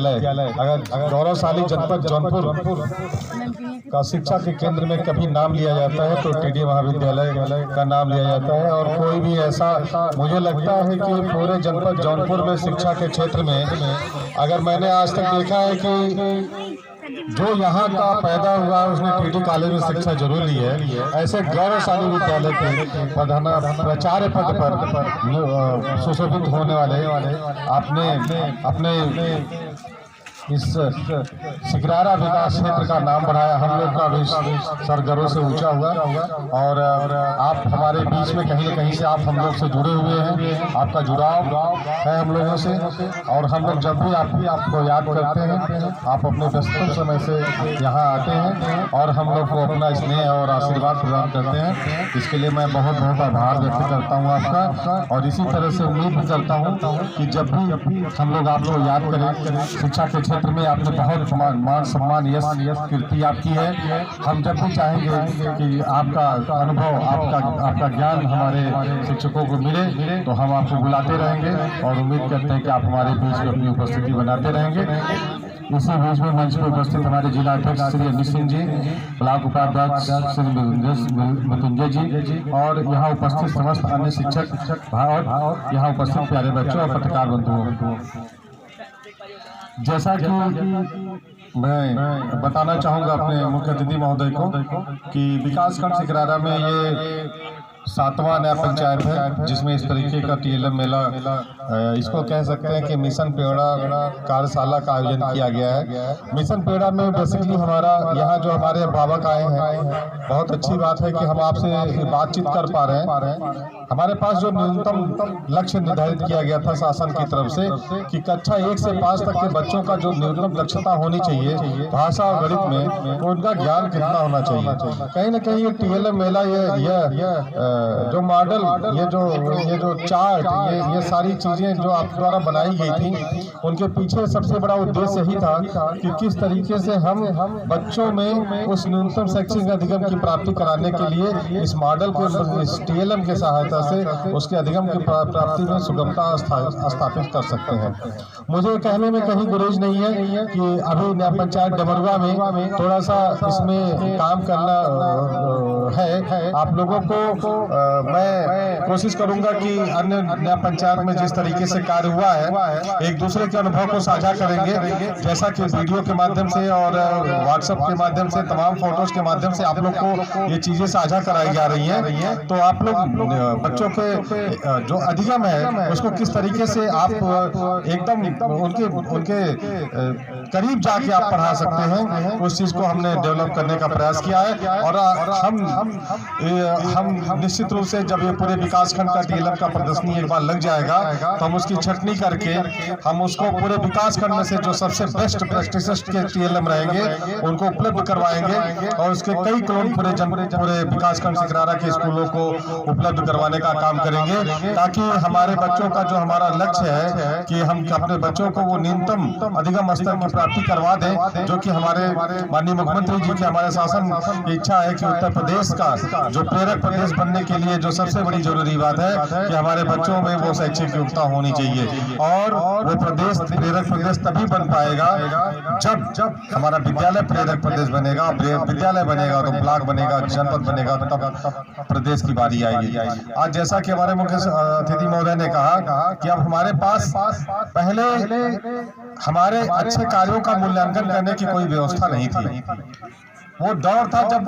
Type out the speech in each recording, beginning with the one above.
विद्यालय अगर गौरवशाली जनपद जौनपुर का शिक्षा के केंद्र में कभी नाम लिया जाता है तो टीडी महाविद्यालय का नाम लिया जाता है। और कोई भी ऐसा, मुझे लगता है कि पूरे जनपद जौनपुर में शिक्षा के क्षेत्र में अगर मैंने आज तक देखा है कि जो यहाँ का पैदा हुआ उसने टीडी कॉलेज में शिक्षा जरूर ली है। ऐसे गौरवशाली विद्यालय के प्राचार्य पद पर सुशोभित होने वाले आपने अपने इस सिकरारा विकास क्षेत्र का नाम बढ़ाया। हम लोग का भी सर गर्व से ऊंचा हुआ और आप हमारे बीच में कहीं न कहीं से आप हम लोग से जुड़े हुए हैं, आपका जुड़ाव है हम लोगों से। और हम लोग जब भी आपको याद करते हैं, आप अपने व्यस्तम समय से यहाँ आते हैं और हम लोग को अपना स्नेह और आशीर्वाद प्रदान करते हैं। इसके लिए मैं बहुत बहुत आभार व्यक्त करता हूँ आपका। और इसी तरह से उम्मीद भी करता हूँ कि जब भी हम लोग आपको याद करें, शिक्षा के क्षेत्र में आपने बहुत मान सम्मान यश कीर्ति आपकी है। हम जब भी चाहेंगे कि आपका अनुभव आपका ज्ञान हमारे शिक्षकों को मिले तो हम आपको बुलाते रहेंगे और उम्मीद करते हैं कि आप हमारे बीच में अपनी उपस्थिति बनाते रहेंगे। इसी बीच में मंच पर उपस्थित हमारे जिला अध्यक्ष श्री अमित सिंह जी, ब्लॉक उपाध्यक्ष श्री मृत्युंजय जी और यहाँ उपस्थित समस्त अन्य शिक्षक और यहाँ उपस्थित प्यारे बच्चों और पत्रकार बंधुओं, जैसा कि मैं बताना चाहूँगा अपने मुख्य अतिथि महोदय को कि विकासखंड सिकरारा में ये 7वां नया पंचायत है जिसमें इस तरीके का TLM मेला, इसको कह सकते हैं कि मिशन पेड़ा कार्यशाला का आयोजन किया गया है। मिशन पेड़ा में बेसिकली हमारा यहाँ जो हमारे अभिभावक आए हैं, बहुत अच्छी बात है कि हम आपसे बातचीत कर पा रहे हैं। हमारे पास जो न्यूनतम लक्ष्य निर्धारित किया गया था शासन की तरफ से कि कक्षा 1 से 5 तक के बच्चों का जो न्यूनतम दक्षता होनी चाहिए भाषा और गणित में, तो उनका ज्ञान कितना होना चाहिए। कहीं ना कहीं ये TLM मेला, ये जो मॉडल, ये जो चार्ट, ये सारी चीजें जो आप द्वारा बनाई गई थी, उनके पीछे सबसे बड़ा उद्देश्य यही था कि किस तरीके से हम बच्चों में उस न्यूनतम शैक्षिक अधिगम की प्राप्ति कराने के लिए इस मॉडल को, इस TLM के सहायता से उसके अधिगम की प्राप्ति में सुगमता स्थापित कर सकते हैं। मुझे कहने में कहीं गुरेज नहीं है कि अभी नया पंचायत डमरुआ में थोड़ा सा इसमें काम करना है। आप लोगों को मैं कोशिश करूंगा कि अन्य नया पंचायत में जिस तरीके से कार्य हुआ है, एक दूसरे के अनुभव को साझा करेंगे। जैसा कि वीडियो के माध्यम से और व्हाट्सएप के माध्यम से, तमाम फोटोज के माध्यम से आप लोग को ये चीजें साझा कराई जा रही हैं, तो आप लोग बच्चों के जो अधिगम है उसको किस तरीके से आप एकदम उनके करीब जाके आप पढ़ा सकते हैं, उस चीज को हमने डेवलप करने का प्रयास किया है। और हम निश्चित रूप से जब ये पूरे विकासखंड का TLM का प्रदर्शनी एक बार लग जाएगा तो हम उसकी छटनी करके हम उसको पूरे विकासखंड में से जो सबसे बेस्ट प्रैक्टिसेस के TLM रहेंगे उनको उपलब्ध करवाएंगे और उसके कई क्लोन पूरे विकासखंड सिकरारा के स्कूलों को उपलब्ध करवाने का काम करेंगे, ताकि हमारे बच्चों का जो हमारा लक्ष्य है कि हम अपने बच्चों को वो न्यूनतम अधिगम स्तर की प्राप्ति करवा दें, जो कि हमारे माननीय मुख्यमंत्री जी की, हमारे शासन की इच्छा है कि उत्तर प्रदेश का जो प्रेरक प्रदेश बनने के लिए जो सबसे बड़ी जरूरी बात है कि हमारे बच्चों में वो शैक्षिक योग्यता होनी चाहिए। और वो प्रदेश प्रेरक प्रदेश तभी बन पाएगा जब हमारा विद्यालय प्रेरक प्रदेश बनेगा, विद्यालय बनेगा तो ब्लॉक बनेगा, जनपद बनेगा, तब प्रदेश की बारी आएगी। आज जैसा कि हमारे मुख्य अतिथि महोदय ने कहा कि अब हमारे पास पहले हमारे अच्छे कार्यों का मूल्यांकन करने की कोई व्यवस्था नहीं थी। वो दौर था जब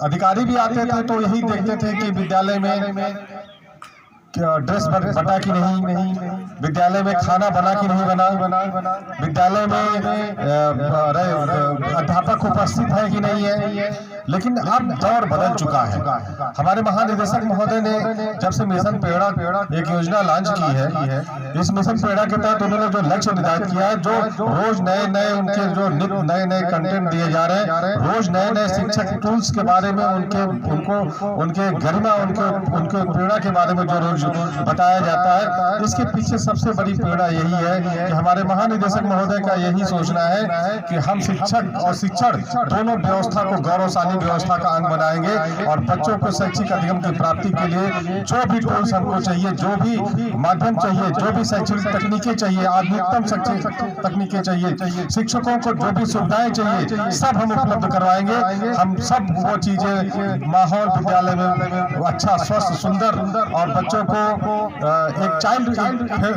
अधिकारी भी आते थे तो यही देखते थे कि विद्यालय में ड्रेस बना कि नहीं, विद्यालय में खाना बना कि नहीं बना, विद्यालय में अध्यापक उपस्थित है कि नहीं है। लेकिन अब दौर बदल चुका है। हमारे महानिदेशक महोदय ने जब से मिशन पेड़ा एक योजना लॉन्च की है, इस मिशन पेड़ा के तहत उन्होंने जो लक्ष्य निर्धारित किया है, जो रोज नए उनके जो नए कंटेंट दिए जा रहे हैं, रोज नए शिक्षक टूल्स के बारे में उनके गरिमा, उनके प्रेरणा के बारे में जो रोज बताया जाता है। इसके पीछे सबसे बड़ी प्रेरणा यही है कि हमारे महानिदेशक महोदय का यही सोचना है कि हम शिक्षक और शिक्षण दोनों व्यवस्था को गौरवशाली सारी व्यवस्था का अंग बनाएंगे और बच्चों को शैक्षिक अधिगम की प्राप्ति के लिए जो भी टूल्स हमको चाहिए, जो भी माध्यम चाहिए, जो भी शैक्षणिक तकनीकें चाहिए, आधुनिकतम शैक्षणिक तकनीकें चाहिए, शिक्षकों को जो भी सुविधाएं चाहिए, सब हम उपलब्ध करवाएंगे। हम सब वो चीजें माहौल विद्यालय में अच्छा, स्वस्थ, सुंदर और बच्चों को एक चाइल्ड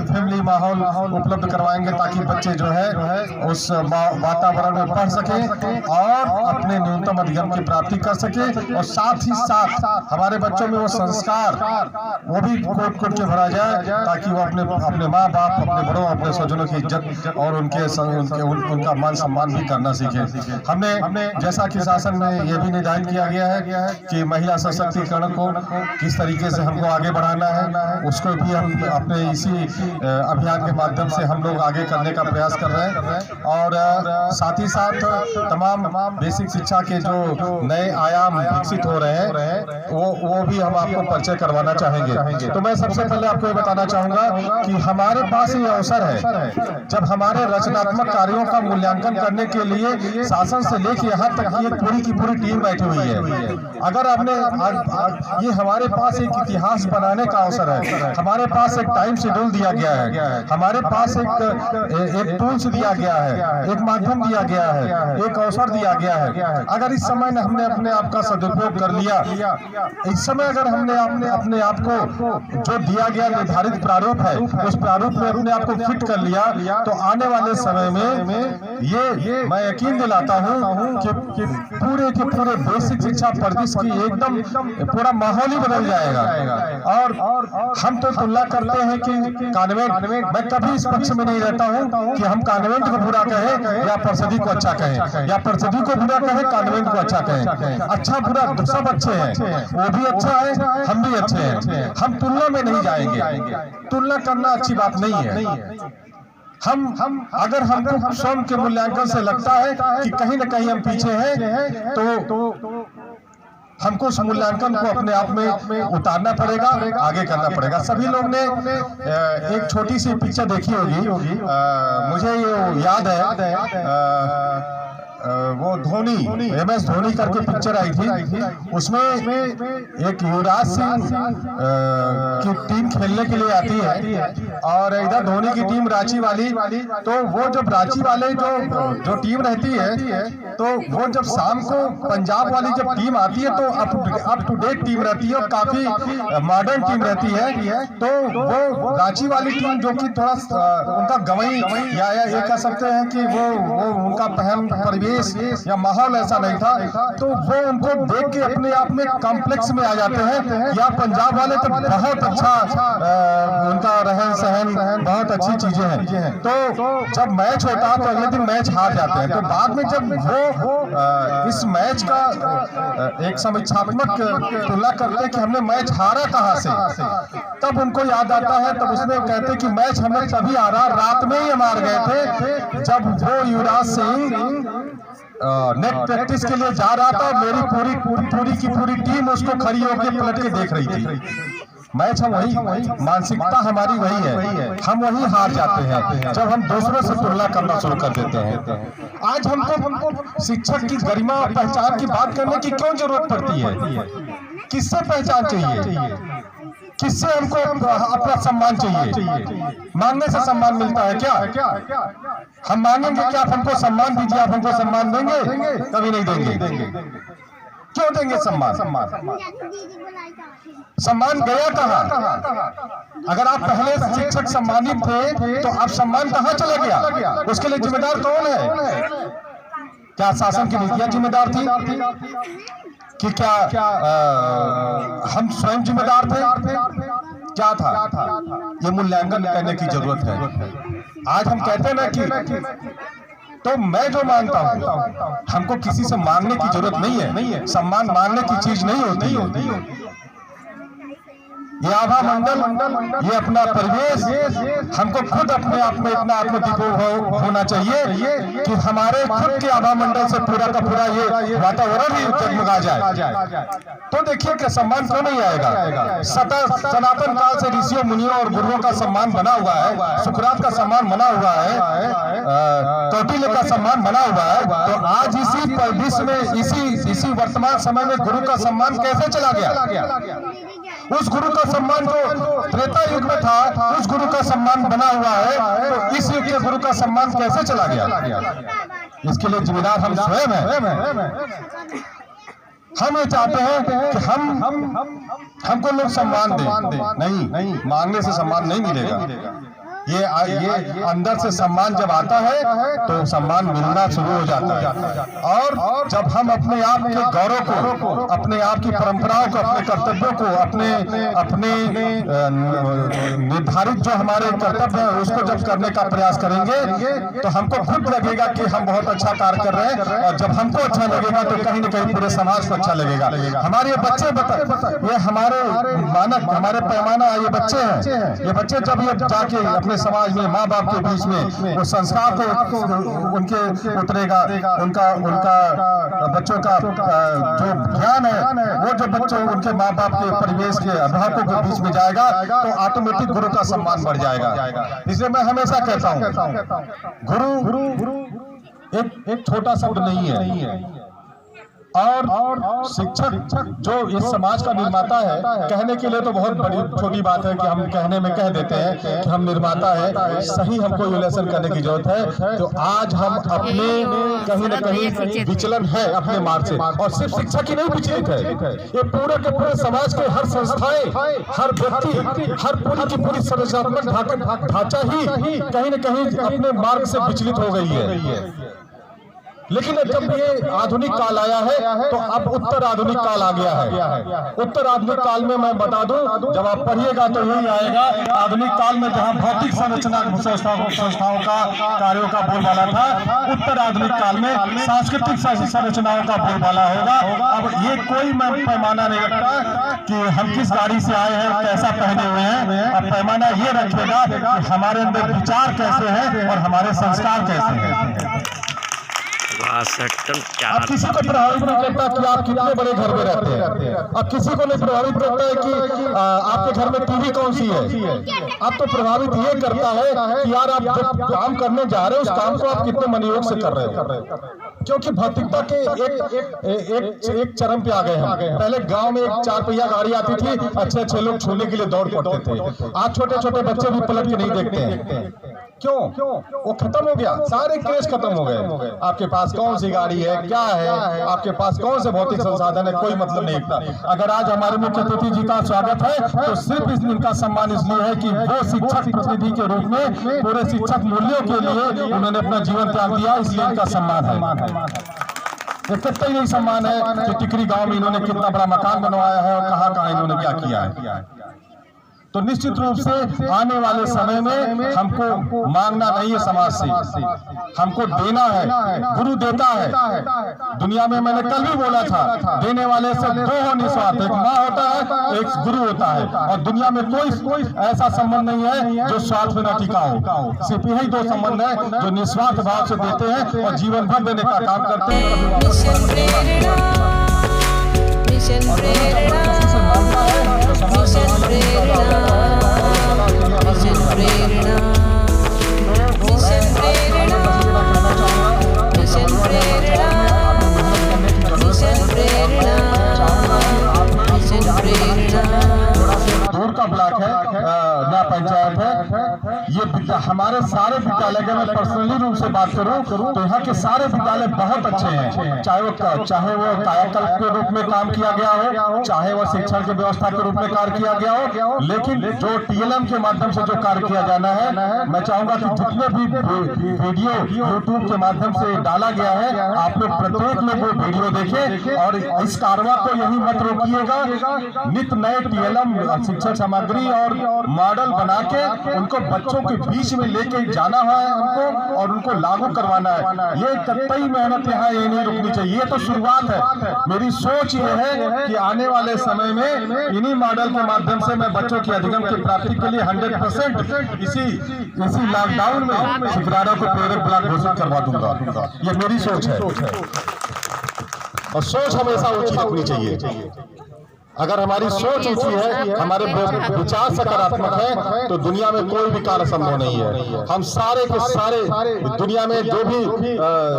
फैमिली माहौल उपलब्ध करवाएंगे ताकि बच्चे जो है उस वातावरण में पढ़ सके और अपने न्यूनतम अधिगम की प्राप्ति कर सके और साथ ही साथ हमारे बच्चों में वो संस्कार वो भी कोट कोट के भरा जाए ताकि वो अपने माँ बाप, अपने बड़ों, अपने स्वजनों की इज्जत और उनका मान सम्मान भी करना सीखे। हमने जैसा कि शासन में ये भी निर्धारित किया गया है कि महिला सशक्तिकरण को किस तरीके से हमको आगे बढ़ाना है, उसको भी हम अपने इसी अभियान के माध्यम से हम लोग आगे करने का प्रयास कर रहे हैं। और साथ ही साथ तमाम बेसिक शिक्षा के जो नए आयाम विकसित हो रहे हैं वो भी हम आपको परिचय करवाना चाहेंगे। तो मैं सबसे पहले आपको ये बताना चाहूंगा कि हमारे पास ये अवसर है जब हमारे रचनात्मक कार्यों का मूल्यांकन करने के लिए शासन से लेकर यहाँ तक ये पूरी की पूरी टीम बैठी हुई है। अगर आपने ये हमारे पास एक इतिहास बनाने का अवसर है, हमारे पास एक टाइम शेड्यूल दिया गया है, हमारे पास एक टूल्स दिया गया है, एक माध्यम दिया गया है, एक अवसर दिया गया है। अगर इस समय हमने अपने आप का सदुपयोग कर लिया, इस समय अगर हमने अपने आप को जो दिया गया निर्धारित प्रारूप है उस प्रारूप में अपने आप को फिट कर लिया तो आने वाले समय में ये मैं यकीन दिलाता हूँ कि पूरे के पूरे बेसिक शिक्षा परिदृश्य की एकदम पूरा माहौल ही बदल जाएगा। और हम तो तुलना करते हैं कि कॉन्वेंट, मैं कभी इस पक्ष में नहीं रहता हूँ कि हम कॉन्वेंट को बुरा कहें या परिषदी को अच्छा कहें, या परिषदी को बुरा कहें, कॉन्वेंट को अच्छा कहें। अच्छा बुरा सब अच्छे हैं, वो भी अच्छा है, हम भी अच्छे हैं, हम तुलना में नहीं जाएंगे। तुलना करना अच्छी बात नहीं है। हम अगर हमको स्वयं के मूल्यांकन से लगता है कि कहीं न कहीं हम पीछे हैं तो हमको उस मूल्यांकन को अपने आप में उतारना पड़ेगा, आगे करना पड़ेगा। सभी लोग ने एक छोटी सी पिक्चर देखी होगी, मुझे ये याद है वो धोनी, MS धोनी करके पिक्चर आई थी, उसमें एक युवराज सिंह की टीम खेलने के लिए आती है और इधर धोनी की टीम रांची वाली, तो वो जब रांची वाले जो टीम रहती है तो वो जब शाम को पंजाब वाली जब टीम आती है तो अप टू डेट टीम रहती है और काफी मॉडर्न टीम रहती है। तो वो रांची वाली टीम जो कि थोड़ा उनका गवई या ये कह सकते हैं कि वो उनका पहन परिवेश या माहौल ऐसा नहीं था, तो वो उनको देख के अपने आप में कॉम्प्लेक्स में आ जाते हैं। या पंजाब वाले तो बहुत अच्छा उनका रहन सहन बहुत अच्छी चीजें हैं। तो जब मैच होता है तो अगले दिन मैच हार जाते हैं, तो बाद में जब वो इस मैच का एक समीक्षात्मक तुलना करते हैं कि हमने मैच हारा कहाँ से, तब उनको याद आता है, तब उसमें कहते कि मैच हमें तभी हारा, रात में ही हम हार गए थे जब वो युवराज सिंह नेट प्रैक्टिस के लिए जा रहा था, मेरी पूरी टीम उसको खड़ी होकर पलट के देख रही थी। मैच हम वही, मानसिकता हमारी वही है, हम वही हार जाते हैं जब हम दूसरों से तुलना करना शुरू कर देते हैं। आज हमको शिक्षक की गरिमा और पहचान की बात करने की क्यों जरूरत पड़ती है? किससे पहचान चाहिए? किससे हमको अपना सम्मान चाहिए? मांगने से सम्मान मिलता है क्या? हम मांगेंगे कि आप हमको सम्मान दीजिए, आप हमको सम्मान देंगे? कभी नहीं देंगे। क्यों देंगे सम्मान? सम्मान गया कहाँ? अगर आप पहले शिक्षक सम्मानित थे तो अब सम्मान कहाँ चला गया? उसके लिए जिम्मेदार कौन है? क्या शासन की नीतियां जिम्मेदार थी कि क्या हम स्वयं जिम्मेदार थे? क्या था? ये मूल्यांकन करने की जरूरत है। आज हम कहते हैं ना कि तो मैं जो मानता हूँ, हमको किसी से मांगने की जरूरत नहीं है। सम्मान मांगने की चीज नहीं होती है। ये आभा मंडल, ये अपना परिवेश, हमको खुद अपने आप में इतना आत्मदीप होना चाहिए कि हमारे खुद के आभा मंडल से पूरा का पूरा ये वातावरण ही जगमगा जाए। तो देखिए कि सम्मान क्यों नहीं आएगा। सनातन काल से ऋषियों मुनियों और गुरुओं का सम्मान बना हुआ है, सुकरात का सम्मान बना हुआ है, कौटिल्य का सम्मान बना हुआ है। तो आज इसी विश्व में इसी वर्तमान समय में गुरु का सम्मान कैसे चला गया? उस गुरु का सम्मान जो त्रेता युग में था, उस गुरु का सम्मान बना हुआ है, तो इस युग के गुरु का सम्मान कैसे चला गया? इसके लिए जिम्मेदार हम स्वयं हैं। हम ये चाहते हैं कि हमको लोग सम्मान दें। नहीं, मांगने से सम्मान नहीं मिलेगा। ये अंदर से सम्मान जब आता है तो सम्मान मिलना शुरू हो जाता है। और जब हम अपने आप के गौरव को, अपने आप की परंपराओं को, अपने कर्तव्यों को, अपने निर्धारित जो हमारे कर्तव्य है उसको जब करने का प्रयास करेंगे तो हमको खुद लगेगा कि हम बहुत अच्छा कार्य कर रहे हैं। और जब हमको अच्छा लगेगा तो कहीं न कहीं पूरे समाज को अच्छा लगेगा। हमारे ये बच्चे ये हमारे मानक, हमारे पैमाना, ये बच्चे हैं। ये बच्चे जब ये जाके अपने समाज में माँ बाप के बीच में वो संस्कार को उनके उतरेगा, उनका बच्चों का जो ज्ञान है वो जो बच्चों उनके माँ बाप के परिवेश के अभिभावकों के बीच में जाएगा तो ऑटोमेटिक गुरु का सम्मान बढ़ जाएगा। इसलिए मैं हमेशा कहता हूँ गुरु एक छोटा शब्द नहीं है। और शिक्षक जो इस समाज का निर्माता है, कहने के लिए तो बहुत बड़ी छोटी बात है कि हम कहने में कह देते हैं कि हम निर्माता है। सही हमको इवैल्यूएशन करने की जरूरत है। तो आज हम अपने कहीं न कहीं विचलन है अपने मार्ग से, और सिर्फ शिक्षक ही नहीं विचलित है, ये पूरे के पूरे समाज के हर संस्थाएं, हर व्यक्ति, हर पूरी की पूरी संरचनात्मक ढांचा ही कहीं न कहीं अपने मार्ग से विचलित हो गई है। लेकिन जब ये आधुनिक काल आया है तो अब उत्तर आधुनिक काल आ गया है। उत्तर आधुनिक काल में मैं बता दूं, जब आप पढ़िएगा तो यही आएगा। आधुनिक काल में जहां भौतिक संरचना संस्थाओं का कार्यों का बोलबाला था, उत्तर आधुनिक काल में सांस्कृतिक संरचनाओं का बोलबाला होगा। अब ये कोई पैमाना नहीं रखता कि हम किस गाड़ी से आए हैं, कैसा पहने हुए हैं। अब पैमाना ये रखेगा कि हमारे अंदर विचार कैसे हैं और हमारे संस्कार कैसे हैं। अब किसी को प्रभावित नहीं करता कि आप कितने बड़े घर में रहते हैं। अब किसी को नहीं प्रभावित करता है कि आपके घर में टीवी कौन सी है। अब तो प्रभावित ये करता है कि यार आप जो काम करने जा रहे हो उस काम को आप कितने मनोयोग से कर रहे हो। क्योंकि भौतिकता के एक चरम पे आ गए हैं। पहले गांव में एक 4 पहिया गाड़ी आती थी, अच्छे लोग छूने के लिए दौड़ पड़ते थे। आज छोटे छोटे बच्चे भी पलट के नहीं देखते हैं। क्यों? वो खत्म हो गया, सारे क्रेज खत्म हो गए। आपके पास कौन सी गाड़ी है, क्या है, आपके पास कौन से भौतिक संसाधन है, कोई मतलब नहीं था। अगर आज हमारे मुख्य अतिथि जी का स्वागत है तो सिर्फ इनका सम्मान इसलिए है कि वो शिक्षक प्रतिनिधि के रूप में पूरे शिक्षक मूल्यों के लिए उन्होंने अपना जीवन त्याग दिया, इसलिए इनका सम्मान है। कितना ही नहीं सम्मान है कि टिकरी गांव में इन्होंने कितना बड़ा मकान बनवाया है और कहाँ इन्होंने क्या किया है। तो निश्चित रूप से आने वाले समय में हमको मांगना नहीं है समाज से, हमको देना है। गुरु देता है। दुनिया में मैंने कल भी बोला था, देने वाले से दो हो निस्वार्थ, एक माँ होता है, एक गुरु होता है। और दुनिया में कोई ऐसा संबंध नहीं है जो स्वार्थ में न टिका हो। सिर्फ यही 2 संबंध है जो निस्वार्थ भाव से देते हैं और जीवन भर देने का काम करते हैं। दूर का ब्लॉक है, नया पंचायत है। ये हमारे सारे विद्यालय के, मैं पर्सनली रूप से बात करूं तो यहाँ के सारे विद्यालय बहुत अच्छे हैं। चाहे वो कायाकल्प के रूप में काम किया गया हो, चाहे वो शिक्षण की व्यवस्था के रूप में कार्य किया गया हो, लेकिन जो TLM के माध्यम से जो कार्य किया जाना है, मैं चाहूंगा कि जितने भी वीडियो यूट्यूब के माध्यम से डाला गया है, आप लोग प्रत्येक लोग वो वीडियो देखें और इस कार्रवाई को यही मत रोकिएगा। नित्य नए TLM शिक्षण सामग्री और मॉडल बना के उनको बच्चों के बीच में लेके जाना है हमको और उनको लागू करवाना है। ये कतई मेहनत यहाँ ये नहीं रुकनी चाहिए। ये तो शुरुआत है। मेरी सोच ये है कि आने वाले समय में इन्हीं मॉडल के माध्यम से मैं बच्चों की अधिगम की प्राप्ति के लिए 100% इसी लॉकडाउन में सिकरारा को प्रेरक ब्लॉक घोषित करवा दूंगा। ये मेरी सोच है और सोच हमेशा ऊंची रखनी चाहिए। अगर हमारी सोच ऊंची है, हमारे विचार सकारात्मक है, तो दुनिया में कोई भी कार्य संभव नहीं है। हम सारे के सारे दुनिया में जो भी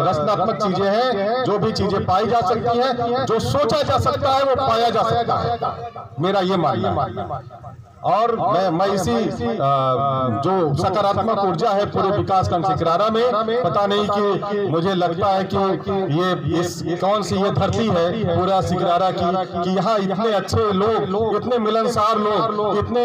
रचनात्मक चीजें हैं, जो भी चीजें पाई जा सकती हैं, जो सोचा जा सकता है वो पाया जा सकता है। मेरा ये मानना है। और मैं इसी जो सकारात्मक ऊर्जा है पूरे विकास खंड सिकरारा में, पता नहीं कि मुझे लगता है कि ये कौन सी ये धरती है पूरा सिकरारा की कि यहाँ इतने अच्छे लोग, इतने मिलनसार लोग, इतने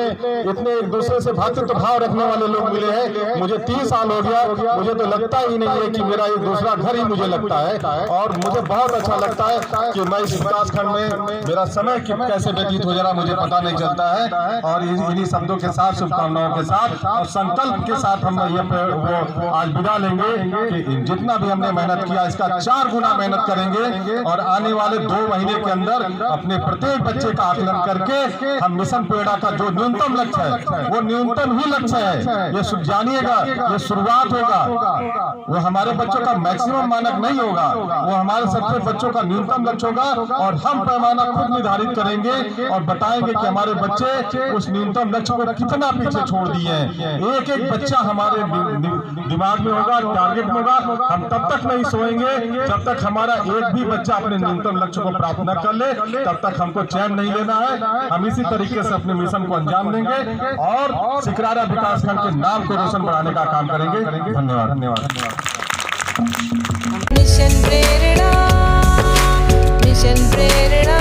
एक दूसरे से भातृत्व भाव रखने वाले लोग मिले हैं। मुझे 30 साल हो गया, मुझे तो लगता ही नहीं है कि मेरा एक दूसरा घर ही मुझे लगता है। और मुझे बहुत अच्छा लगता है कि मैं इस विकास खंड में मेरा समय कैसे व्यतीत हो जा रहा मुझे पता नहीं चलता है। और इन्हीं शब्दों के साथ, शुभकामनाओं के साथ और संकल्प के साथ हम ये आज विदा लेंगे कि जितना भी हमने मेहनत किया इसका 4 गुना मेहनत करेंगे और आने वाले 2 महीने के अंदर अपने प्रत्येक बच्चे का आकलन करके हम मिशन पेड़ा का जो न्यूनतम लक्ष्य है वो न्यूनतम ही लक्ष्य है। ये जानिएगा, ये शुरुआत होगा। वो हमारे बच्चों का मैक्सिमम मानक नहीं होगा, वो हमारे सबसे बच्चों का न्यूनतम लक्ष्य होगा। और हम पैमाना खुद निर्धारित करेंगे और बताएंगे कि हमारे बच्चे उस न्यूनतम लक्ष्य को कितना पीछे छोड़ दिए हैं। एक बच्चा हमारे दिमाग में होगा, टारगेट में होगा। हम तब तक नहीं सोएंगे जब तक हमारा एक भी बच्चा अपने न्यूनतम लक्ष्य को प्राप्त न कर ले, तब तक हमको चैन नहीं लेना है। हम इसी तरीके से अपने मिशन को अंजाम देंगे और सिकरारा विकास खंड के नाम को रोशन बढ़ाने का काम करेंगे। धन्यवाद। मिशन प्रेरणा, मिशन प्रेरणा।